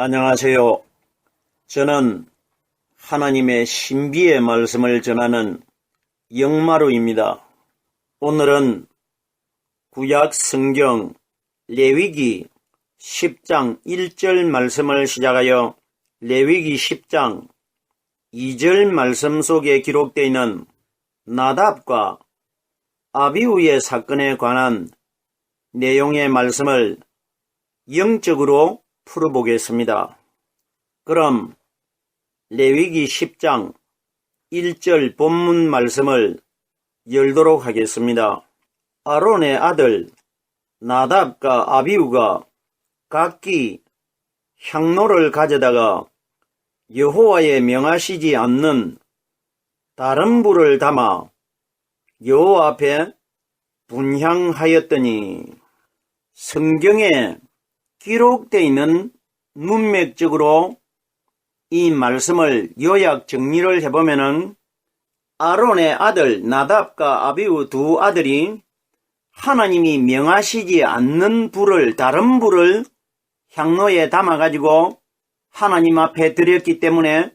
안녕하세요. 저는 하나님의 신비의 말씀을 전하는 영마루입니다. 오늘은 구약 성경 레위기 10장 1절 말씀을 시작하여 레위기 10장 2절 말씀 속에 기록되어 있는 나답과 아비후의 사건에 관한 내용의 말씀을 영적으로 풀어보겠습니다. 그럼 레위기 10장 1절 본문 말씀을 열도록 하겠습니다. 아론의 아들 나답과 아비후가 각기 향로를 가져다가 여호와의 명하시지 않는 다른 불을 담아 여호와 앞에 분향하였더니, 성경에 기록되어 있는 문맥적으로 이 말씀을 요약 정리를 해보면은 아론의 아들 나답과 아비후 두 아들이 하나님이 명하시지 않는 불을, 다른 불을 향로에 담아가지고 하나님 앞에 드렸기 때문에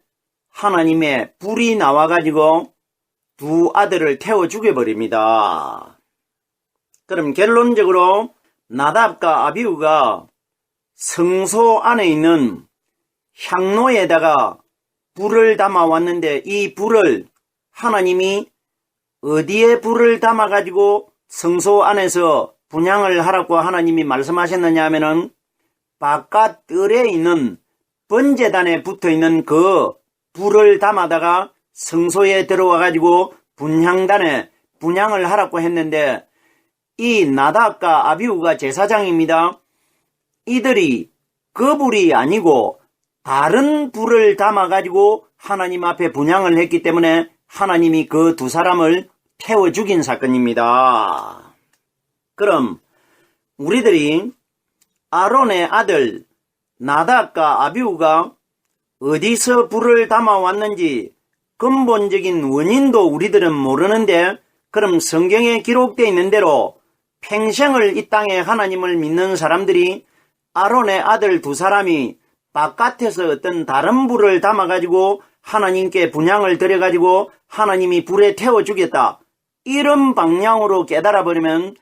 하나님의 불이 나와가지고 두 아들을 태워 죽여버립니다. 그럼 결론적으로 나답과 아비후가 성소 안에 있는 향로에다가 불을 담아왔는데, 이 불을 하나님이 어디에 불을 담아가지고 성소 안에서 분향을 하라고 하나님이 말씀하셨느냐 하면은 바깥 뜰에 있는 번제단에 붙어있는 그 불을 담아다가 성소에 들어와가지고 분향단에 분향을 하라고 했는데, 이 나답과 아비후가 제사장입니다. 이들이 그 불이 아니고 다른 불을 담아가지고 하나님 앞에 분향을 했기 때문에 하나님이 그 두 사람을 태워 죽인 사건입니다. 그럼 우리들이 아론의 아들 나답과 아비후가 어디서 불을 담아왔는지 근본적인 원인도 우리들은 모르는데, 그럼 성경에 기록되어 있는 대로 평생을 이 땅에 하나님을 믿는 사람들이 아론의 아들 두 사람이 바깥에서 어떤 다른 불을 담아가지고 하나님께 분향을 드려가지고 하나님이 불에 태워 주겠다, 이런 방향으로 깨달아버리면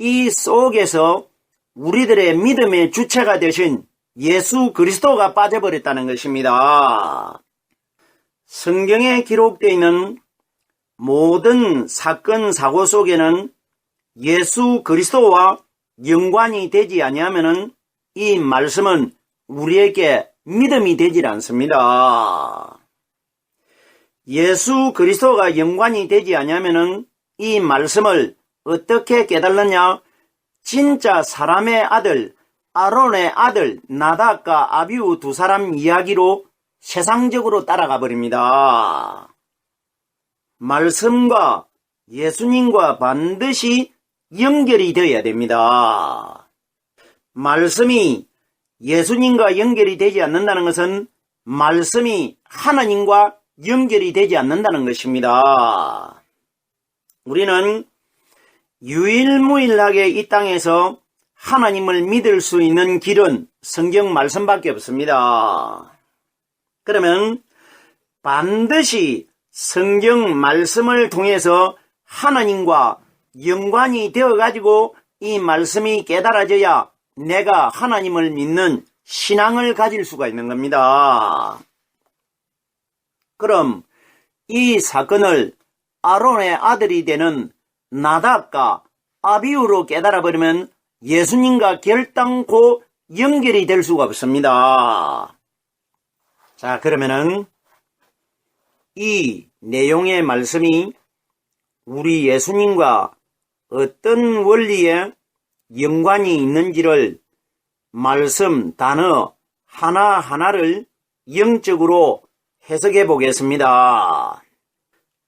이 속에서 우리들의 믿음의 주체가 되신 예수 그리스도가 빠져버렸다는 것입니다. 성경에 기록되어 있는 모든 사건 사고 속에는 예수 그리스도와 연관이 되지 아니하면은 이 말씀은 우리에게 믿음이 되질 않습니다. 예수 그리스도가 연관이 되지 아니하면은 이 말씀을 어떻게 깨달느냐? 진짜 사람의 아들 아론의 아들 나답과 아비후 두 사람 이야기로 세상적으로 따라가 버립니다. 말씀과 예수님과 반드시 연결이 되어야 됩니다. 말씀이 예수님과 연결이 되지 않는다는 것은 말씀이 하나님과 연결이 되지 않는다는 것입니다. 우리는 유일무이하게 이 땅에서 하나님을 믿을 수 있는 길은 성경 말씀밖에 없습니다. 그러면 반드시 성경 말씀을 통해서 하나님과 연관이 되어가지고 이 말씀이 깨달아져야 내가 하나님을 믿는 신앙을 가질 수가 있는 겁니다. 그럼 이 사건을 아론의 아들이 되는 나답과 아비후로 깨달아버리면 예수님과 결단코 연결이 될 수가 없습니다. 자, 그러면은 이 내용의 말씀이 우리 예수님과 어떤 원리에 연관이 있는지를 말씀 단어 하나하나를 영적으로 해석해 보겠습니다.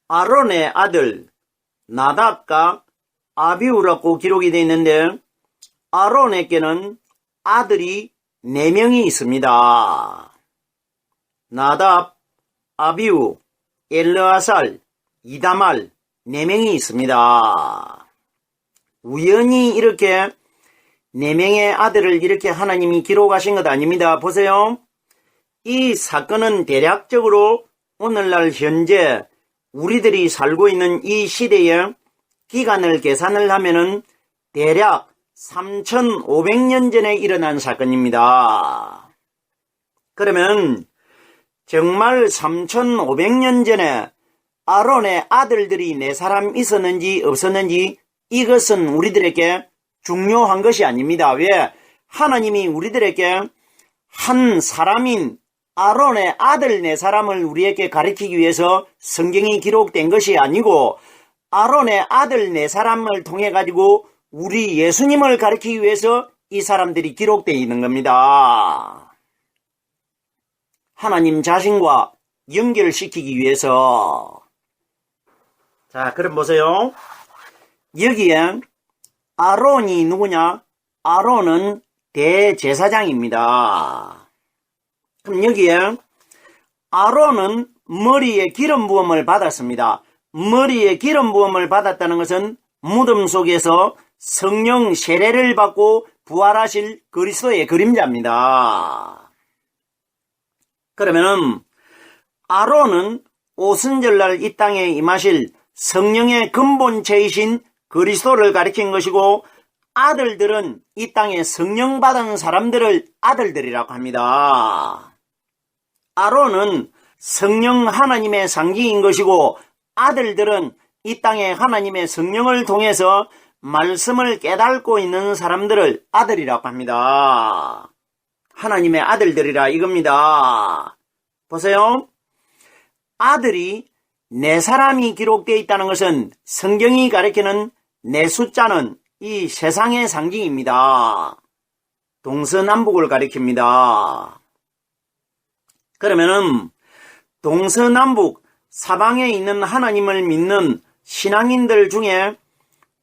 아론의 아들 나답과 아비후라고 기록이 되어 있는데, 아론에게는 아들이 4명이 있습니다. 나답, 아비후, 엘르아살, 이다말 4명이 있습니다. 우연히 이렇게 4명의 아들을 이렇게 하나님이 기록하신 것 아닙니다. 보세요. 이 사건은 대략적으로 오늘날 현재 우리들이 살고 있는 이 시대의 기간을 계산을 하면은 대략 3500년 전에 일어난 사건입니다. 그러면 정말 3500년 전에 아론의 아들들이 4사람 있었는지 없었는지 이것은 우리들에게 중요한 것이 아닙니다. 왜? 하나님이 우리들에게 한 사람인 아론의 아들 4사람을 우리에게 가르치기 위해서 성경이 기록된 것이 아니고 아론의 아들 4사람을 통해 가지고 우리 예수님을 가르치기 위해서 이 사람들이 기록되어 있는 겁니다. 하나님 자신과 연결시키기 위해서. 자, 그럼 보세요. 여기에 아론이 누구냐? 아론은 대제사장입니다. 그럼 여기에 아론은 머리에 기름 부음을 받았습니다. 머리에 기름 부음을 받았다는 것은 무덤 속에서 성령 세례를 받고 부활하실 그리스도의 그림자입니다. 그러면은 아론은 오순절날 이 땅에 임하실 성령의 근본체이신 그리스도를 가리킨 것이고 아들들은 이 땅에 성령 받은 사람들을 아들들이라고 합니다. 아론은 성령 하나님의 상징인 것이고 아들들은 이 땅에 하나님의 성령을 통해서 말씀을 깨닫고 있는 사람들을 아들이라고 합니다. 하나님의 아들들이라 이겁니다. 보세요. 아들이 4사람이 기록되어 있다는 것은 성경이 가리키는 4숫자는 이 세상의 상징입니다. 동서남북을 가리킵니다. 그러면은 동서남북 사방에 있는 하나님을 믿는 신앙인들 중에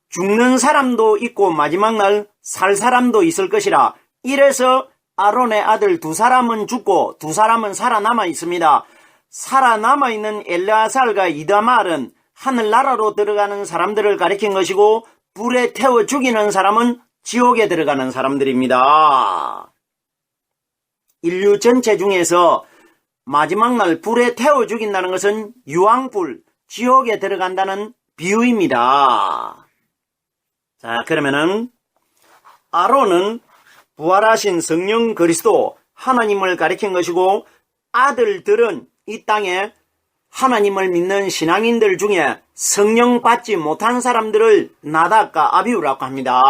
죽는 사람도 있고 마지막 날 살 사람도 있을 것이라. 이래서 아론의 아들 2사람은 죽고 2사람은 살아남아 있습니다. 살아남아 있는 엘르아살과 이다말은 하늘나라로 들어가는 사람들을 가리킨 것이고 불에 태워 죽이는 사람은 지옥에 들어가는 사람들입니다. 인류 전체 중에서 마지막 날 불에 태워 죽인다는 것은 유황불, 지옥에 들어간다는 비유입니다. 자, 그러면은 아론은 부활하신 성령 그리스도 하나님을 가리킨 것이고 아들들은 이 땅에 하나님을 믿는 신앙인들 중에 성령 받지 못한 사람들을 나답과 아비후라고 합니다.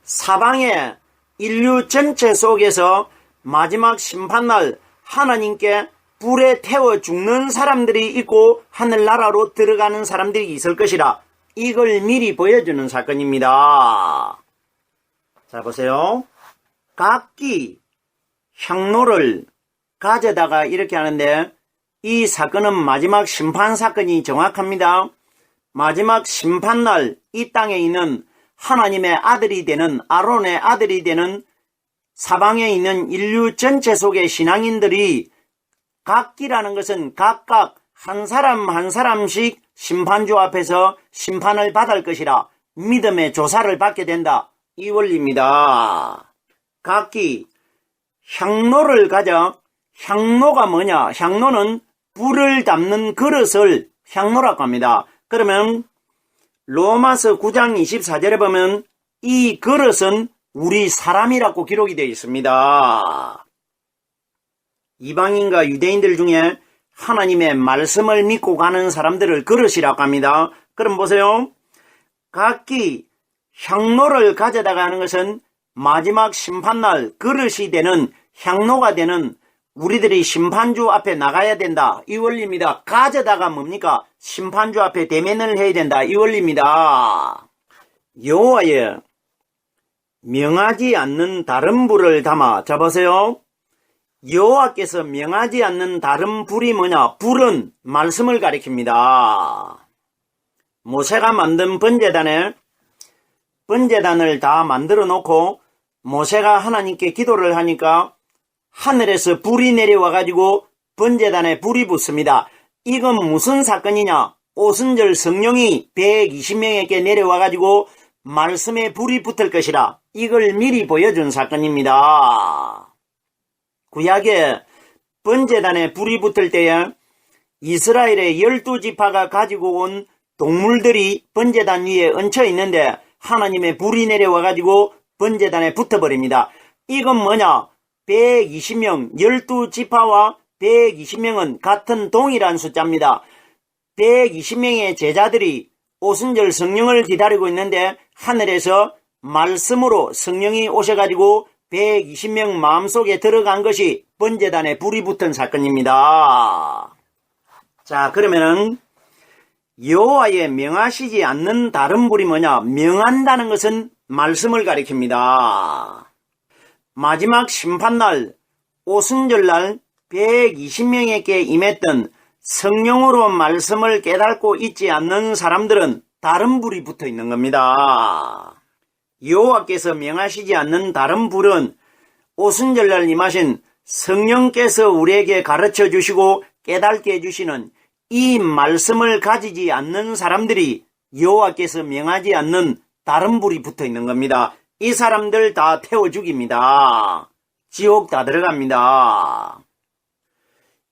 사방에 인류 전체 속에서 마지막 심판날 하나님께 불에 태워 죽는 사람들이 있고 하늘나라로 들어가는 사람들이 있을 것이라. 이걸 미리 보여주는 사건입니다. 자, 보세요. 각기 향로를 가져다가 이렇게 하는데 이 사건은 마지막 심판 사건이 정확합니다. 마지막 심판날 이 땅에 있는 하나님의 아들이 되는 아론의 아들이 되는 사방에 있는 인류 전체 속의 신앙인들이 각기라는 것은 각각 한 사람 한 사람씩 심판주 앞에서 심판을 받을 것이라 믿음의 조사를 받게 된다. 이 원리입니다. 각기 향로를 가져. 향로가 뭐냐? 향로는 불을 담는 그릇을 향로라고 합니다. 그러면 로마서 9장 24절에 보면 이 그릇은 우리 사람이라고 기록이 되어 있습니다. 이방인과 유대인들 중에 하나님의 말씀을 믿고 가는 사람들을 그릇이라고 합니다. 그럼 보세요. 각기 향로를 가져다가 하는 것은 마지막 심판날 그릇이 되는 향로가 되는 우리들이 심판주 앞에 나가야 된다. 이 원리입니다. 가져다가 뭡니까? 심판주 앞에 대면을 해야 된다. 이 원리입니다. 여호와여 명하지 않는 다른 불을 담아. 자, 보세요. 여호와께서 명하지 않는 다른 불이 뭐냐? 불은 말씀을 가리킵니다. 모세가 만든 번제단에 번제단을 다 만들어 놓고 모세가 하나님께 기도를 하니까 하늘에서 불이 내려와 가지고 번제단에 불이 붙습니다. 이건 무슨 사건이냐? 오순절 성령이 120명에게 내려와 가지고 말씀에 불이 붙을 것이라. 이걸 미리 보여준 사건입니다. 구약에 번제단에 불이 붙을 때에 이스라엘의 12지파가 가지고 온 동물들이 번제단 위에 얹혀 있는데 하나님의 불이 내려와 가지고 번제단에 붙어버립니다. 이건 뭐냐? 120명, 12지파와 120명은 같은 동일한 숫자입니다. 120명의 제자들이 오순절 성령을 기다리고 있는데 하늘에서 말씀으로 성령이 오셔가지고 120명 마음속에 들어간 것이 번제단에 불이 붙은 사건입니다. 자, 그러면은 여호와의 명하시지 않는 다른 불이 뭐냐? 명한다는 것은 말씀을 가리킵니다. 마지막 심판날 오순절날 120명에게 임했던 성령으로 말씀을 깨닫고 있지 않는 사람들은 다른 불이 붙어 있는 겁니다. 여호와께서 명하시지 않는 다른 불은 오순절날 임하신 성령께서 우리에게 가르쳐 주시고 깨닫게 해주시는 이 말씀을 가지지 않는 사람들이 여호와께서 명하지 않는 다른 불이 붙어 있는 겁니다. 이 사람들 다 태워 죽입니다. 지옥 다 들어갑니다.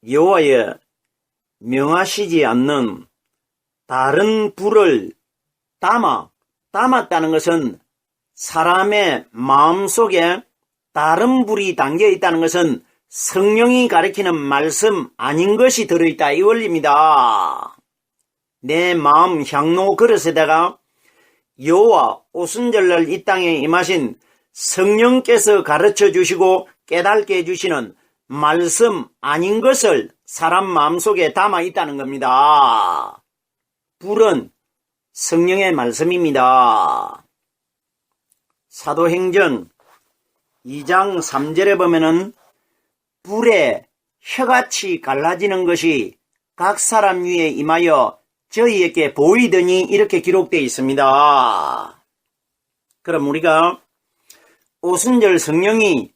여호와의 명하시지 않는 다른 불을 담았다는 것은 사람의 마음속에 다른 불이 담겨 있다는 것은 성령이 가리키는 말씀 아닌 것이 들어있다 이 원리입니다. 내 마음 향로 그릇에다가 여호와 오순절날 이 땅에 임하신 성령께서 가르쳐 주시고 깨닫게 해주시는 말씀 아닌 것을 사람 마음속에 담아 있다는 겁니다. 불은 성령의 말씀입니다. 사도행전 2장 3절에 보면은 불에 혀같이 갈라지는 것이 각 사람 위에 임하여 저희에게 보이더니 이렇게 기록되어 있습니다. 그럼 우리가 오순절 성령이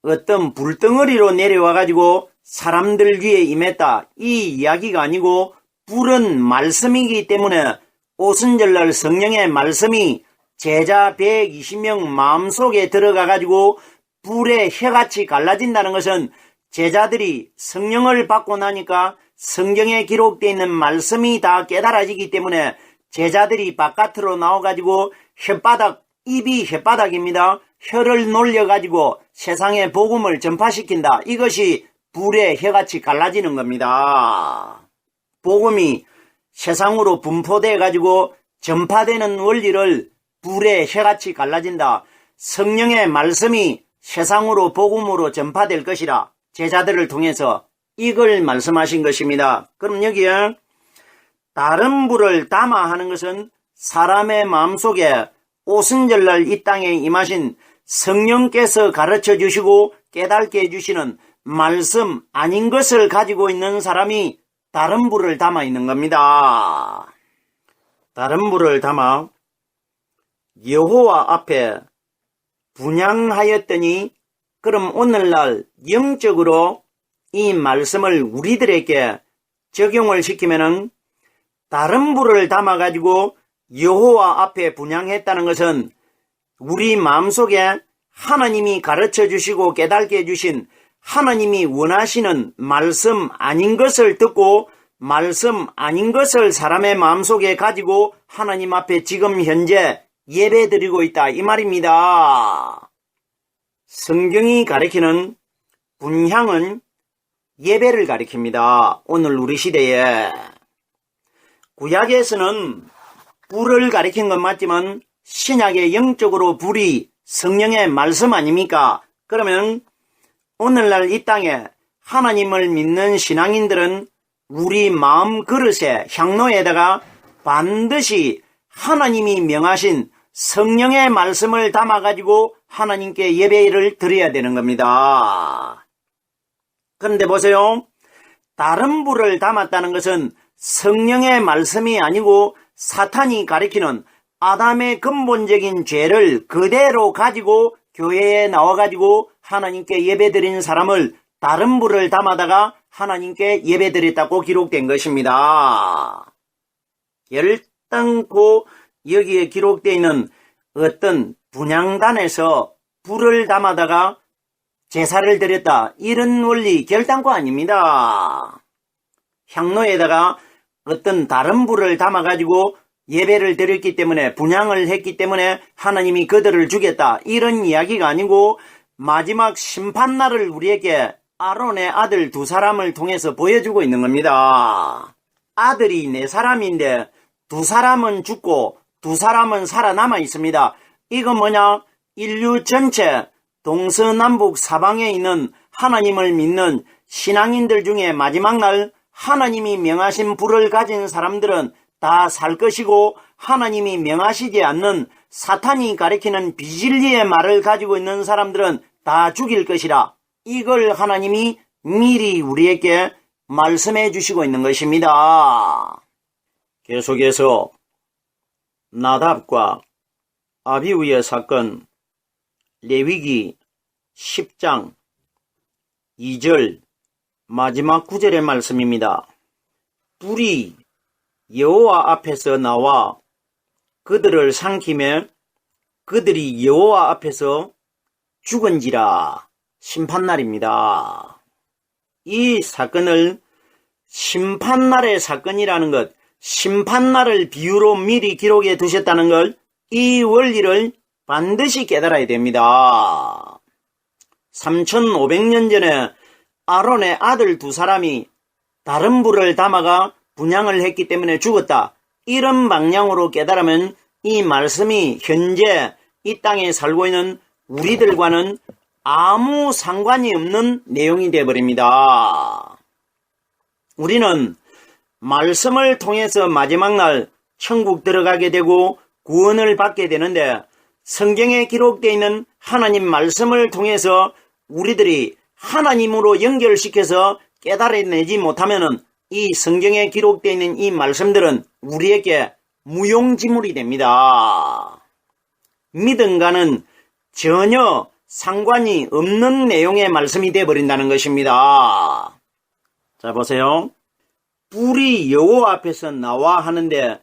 어떤 불덩어리로 내려와 가지고 사람들 위에 임했다 이 이야기가 아니고 불은 말씀이기 때문에 오순절날 성령의 말씀이 제자 120명 마음속에 들어가 가지고 불에 혀같이 갈라진다는 것은 제자들이 성령을 받고 나니까 성경에 기록되어 있는 말씀이 다 깨달아지기 때문에 제자들이 바깥으로 나와가지고 입이 혓바닥입니다. 혀를 놀려가지고 세상에 복음을 전파시킨다. 이것이 불에 혀같이 갈라지는 겁니다. 복음이 세상으로 분포돼가지고 전파되는 원리를 불에 혀같이 갈라진다. 성령의 말씀이 세상으로 복음으로 전파될 것이라 제자들을 통해서 이걸 말씀하신 것입니다. 그럼 여기에 다른 불을 담아 하는 것은 사람의 마음속에 오순절날 이 땅에 임하신 성령께서 가르쳐 주시고 깨닫게 해주시는 말씀 아닌 것을 가지고 있는 사람이 다른 불을 담아 있는 겁니다. 다른 불을 담아 여호와 앞에 분향하였더니 그럼 오늘날 영적으로 이 말씀을 우리들에게 적용을 시키면은 다른 불을 담아가지고 여호와 앞에 분향했다는 것은 우리 마음속에 하나님이 가르쳐 주시고 깨닫게 해주신 하나님이 원하시는 말씀 아닌 것을 듣고 말씀 아닌 것을 사람의 마음속에 가지고 하나님 앞에 지금 현재 예배드리고 있다 이 말입니다. 성경이 가리키는 분향은 예배를 가리킵니다. 오늘 우리 시대에 구약에서는 불을 가리킨 건 맞지만 신약의 영적으로 불이 성령의 말씀 아닙니까? 그러면 오늘날 이 땅에 하나님을 믿는 신앙인들은 우리 마음 그릇에 향로에다가 반드시 하나님이 명하신 성령의 말씀을 담아가지고 하나님께 예배를 드려야 되는 겁니다. 그런데 보세요. 다른 불을 담았다는 것은 성령의 말씀이 아니고 사탄이 가리키는 아담의 근본적인 죄를 그대로 가지고 교회에 나와가지고 하나님께 예배드린 사람을 다른 불을 담아다가 하나님께 예배드렸다고 기록된 것입니다. 결단코 여기에 기록되어 있는 어떤 분향단에서 불을 담아다가 제사를 드렸다. 이런 원리 결단코 아닙니다. 향로에다가 어떤 다른 불을 담아가지고 예배를 드렸기 때문에, 분향을 했기 때문에 하나님이 그들을 죽였다. 이런 이야기가 아니고 마지막 심판날을 우리에게 아론의 아들 2사람을 통해서 보여주고 있는 겁니다. 아들이 4사람인데 2사람은 죽고 2사람은 살아남아 있습니다. 이건 뭐냐? 인류 전체 동서남북 사방에 있는 하나님을 믿는 신앙인들 중에 마지막 날 하나님이 명하신 불을 가진 사람들은 다 살 것이고, 하나님이 명하시지 않는 사탄이 가리키는 비진리의 말을 가지고 있는 사람들은 다 죽일 것이라. 이걸 하나님이 미리 우리에게 말씀해 주시고 있는 것입니다. 계속해서 나답과 아비후의 사건, 레위기 10장 2절 마지막 9절의 말씀입니다. 불이 여호와 앞에서 나와 그들을 삼키며 그들이 여호와 앞에서 죽은지라. 심판날입니다. 이 사건을 심판날의 사건이라는 것, 심판날을 비유로 미리 기록해 두셨다는 걸, 이 원리를 반드시 깨달아야 됩니다. 3500년 전에 아론의 아들 2사람이 다른 불을 담아가 분향을 했기 때문에 죽었다. 이런 방향으로 깨달으면 이 말씀이 현재 이 땅에 살고 있는 우리들과는 아무 상관이 없는 내용이 되어버립니다. 우리는 말씀을 통해서 마지막 날 천국 들어가게 되고 구원을 받게 되는데, 성경에 기록되어 있는 하나님 말씀을 통해서 우리들이 하나님으로 연결시켜서 깨달아내지 못하면 이 성경에 기록되어 있는 이 말씀들은 우리에게 무용지물이 됩니다. 믿음과는 전혀 상관이 없는 내용의 말씀이 되어버린다는 것입니다. 자, 보세요. 불이 여호와 앞에서 나와 하는데,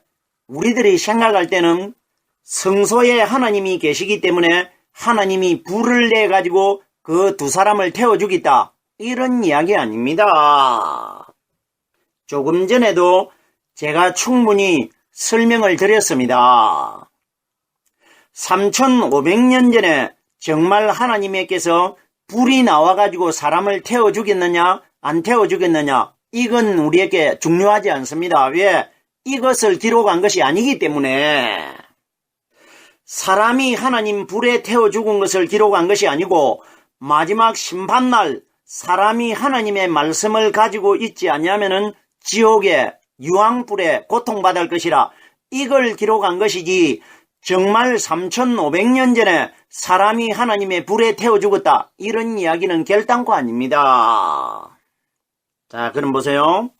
우리들이 생각할 때는 성소에 하나님이 계시기 때문에 하나님이 불을 내가지고 그 2사람을 태워 죽였다. 이런 이야기 아닙니다. 조금 전에도 제가 충분히 설명을 드렸습니다. 3500년 전에 정말 하나님께서 불이 나와가지고 사람을 태워 죽였느냐 안 태워 죽였느냐, 이건 우리에게 중요하지 않습니다. 왜? 이것을 기록한 것이 아니기 때문에. 사람이 하나님 불에 태워 죽은 것을 기록한 것이 아니고, 마지막 심판날 사람이 하나님의 말씀을 가지고 있지 아니하면은 지옥의 유황불에 고통받을 것이라, 이걸 기록한 것이지, 정말 3500년 전에 사람이 하나님의 불에 태워 죽었다, 이런 이야기는 결단코 아닙니다. 자, 그럼 보세요.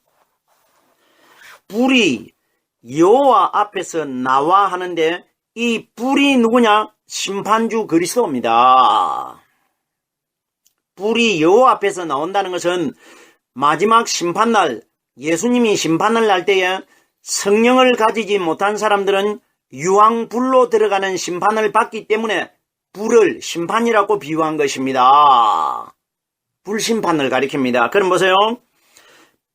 불이 여호와 앞에서 나와 하는데, 이 불이 누구냐? 심판주 그리스도입니다. 불이 여호와 앞에서 나온다는 것은 마지막 심판날, 예수님이 심판을 할 때에 성령을 가지지 못한 사람들은 유황불로 들어가는 심판을 받기 때문에 불을 심판이라고 비유한 것입니다. 불심판을 가리킵니다. 그럼 보세요.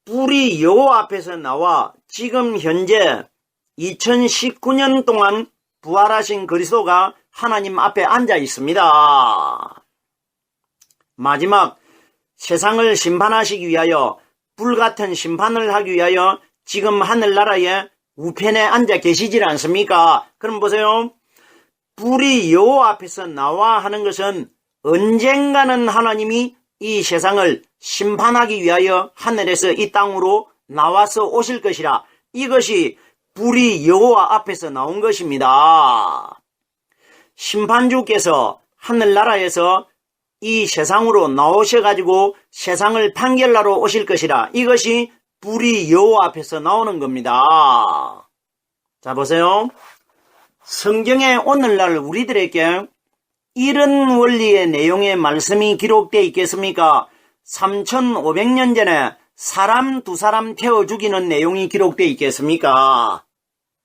불이 여호와 앞에서 나와 지금 현재 2019년 동안 부활하신 그리스도가 하나님 앞에 앉아 있습니다. 마지막 세상을 심판하시기 위하여, 불같은 심판을 하기 위하여 지금 하늘나라에 우편에 앉아 계시질 않습니까? 그럼 보세요. 불이 여호와 앞에서 나와 하는 것은 언젠가는 하나님이 이 세상을 심판하기 위하여 하늘에서 이 땅으로 나와서 오실 것이라, 이것이 불이 여호와 앞에서 나온 것입니다. 심판주께서 하늘나라에서 이 세상으로 나오셔가지고 세상을 판결하러 오실 것이라, 이것이 불이 여호와 앞에서 나오는 겁니다. 자, 보세요. 성경에 오늘날 우리들에게 이런 원리의 내용의 말씀이 기록되어 있겠습니까? 3500년 전에 사람 2사람 태워 죽이는 내용이 기록되어 있겠습니까?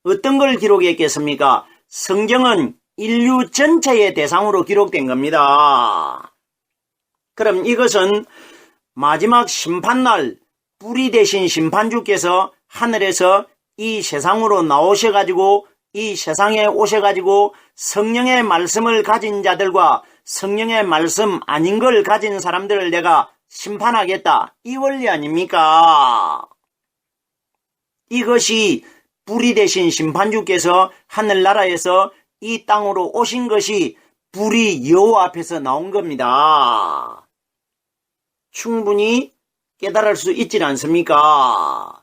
어떤 걸 기록했겠습니까? 성경은 인류 전체의 대상으로 기록된 겁니다. 그럼 이것은 마지막 심판날 뿌리 대신 심판주께서 하늘에서 이 세상으로 나오셔가지고 이 세상에 오셔가지고 성령의 말씀을 가진 자들과 성령의 말씀 아닌 걸 가진 사람들을 내가 심판하겠다. 이 원리 아닙니까? 이것이 뿌리 대신 심판주께서 하늘나라에서 이 땅으로 오신 것이 불이 여호와 앞에서 나온 겁니다. 충분히 깨달을 수 있지 않습니까?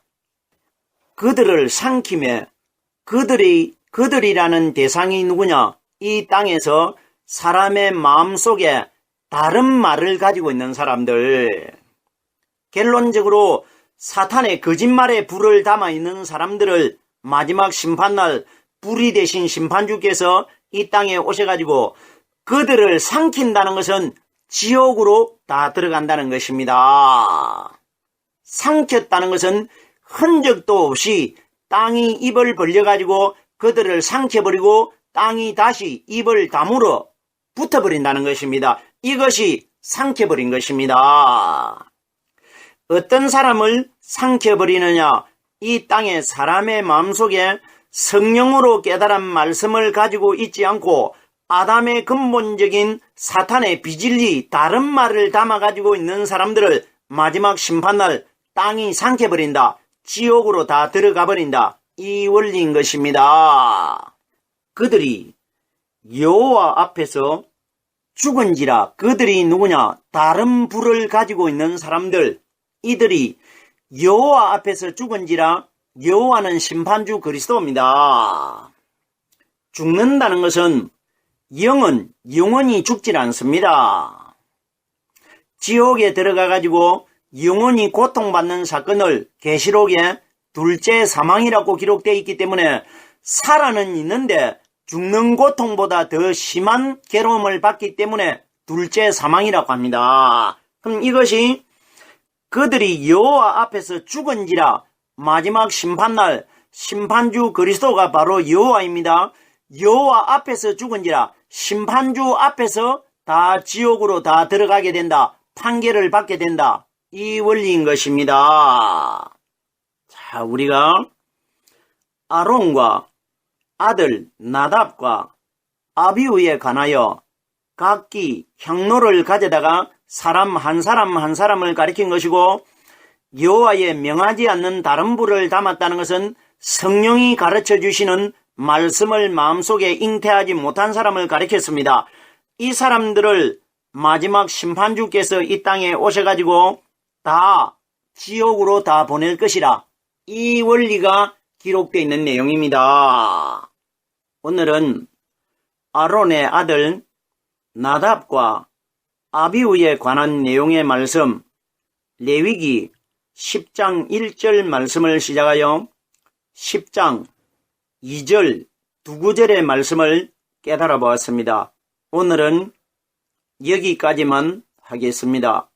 그들을 삼키며 그들이라는 대상이 누구냐? 이 땅에서 사람의 마음속에 다른 말을 가지고 있는 사람들. 결론적으로 사탄의 거짓말에 불을 담아 있는 사람들을 마지막 심판날 불이 대신 심판주께서 이 땅에 오셔가지고 그들을 삼킨다는 것은 지옥으로 다 들어간다는 것입니다. 삼켰다는 것은 흔적도 없이 땅이 입을 벌려가지고 그들을 삼켜버리고 땅이 다시 입을 다물어 붙어버린다는 것입니다. 이것이 삼켜버린 것입니다. 어떤 사람을 삼켜버리느냐? 이 땅의 사람의 마음속에 성령으로 깨달은 말씀을 가지고 있지 않고 아담의 근본적인 사탄의 비진리 다른 말을 담아가지고 있는 사람들을 마지막 심판날 땅이 삼켜버린다. 지옥으로 다 들어가 버린다. 이 원리인 것입니다. 그들이 여호와 앞에서 죽은지라. 그들이 누구냐? 다른 불을 가지고 있는 사람들. 이들이 여호와 앞에서 죽은지라. 여호와는 심판주 그리스도입니다. 죽는다는 것은 영은 영원히 죽질 않습니다. 지옥에 들어가가지고 영원히 고통받는 사건을 계시록에 둘째 사망이라고 기록되어 있기 때문에 살아는 있는데 죽는 고통보다 더 심한 괴로움을 받기 때문에 둘째 사망이라고 합니다. 그럼 이것이 그들이 여호와 앞에서 죽은지라. 마지막 심판날 심판주 그리스도가 바로 여호와입니다. 여호와 앞에서 죽은지라. 심판주 앞에서 다 지옥으로 다 들어가게 된다. 판결을 받게 된다. 이 원리인 것입니다. 자, 우리가 아론과 아들 나답과 아비후에 관하여 각기 향로를 가져다가 사람 한 사람을 가리킨 것이고, 여호와의 명하지 않는 다른 불을 담았다는 것은 성령이 가르쳐 주시는 말씀을 마음속에 잉태하지 못한 사람을 가리켰습니다. 이 사람들을 마지막 심판주께서 이 땅에 오셔가지고 다 지옥으로 다 보낼 것이라. 이 원리가 기록되어 있는 내용입니다. 오늘은 아론의 아들 나답과 아비후에 관한 내용의 말씀, 레위기 10장 1절 말씀을 시작하여 10장 2절 두 구절의 말씀을 깨달아 보았습니다. 오늘은 여기까지만 하겠습니다.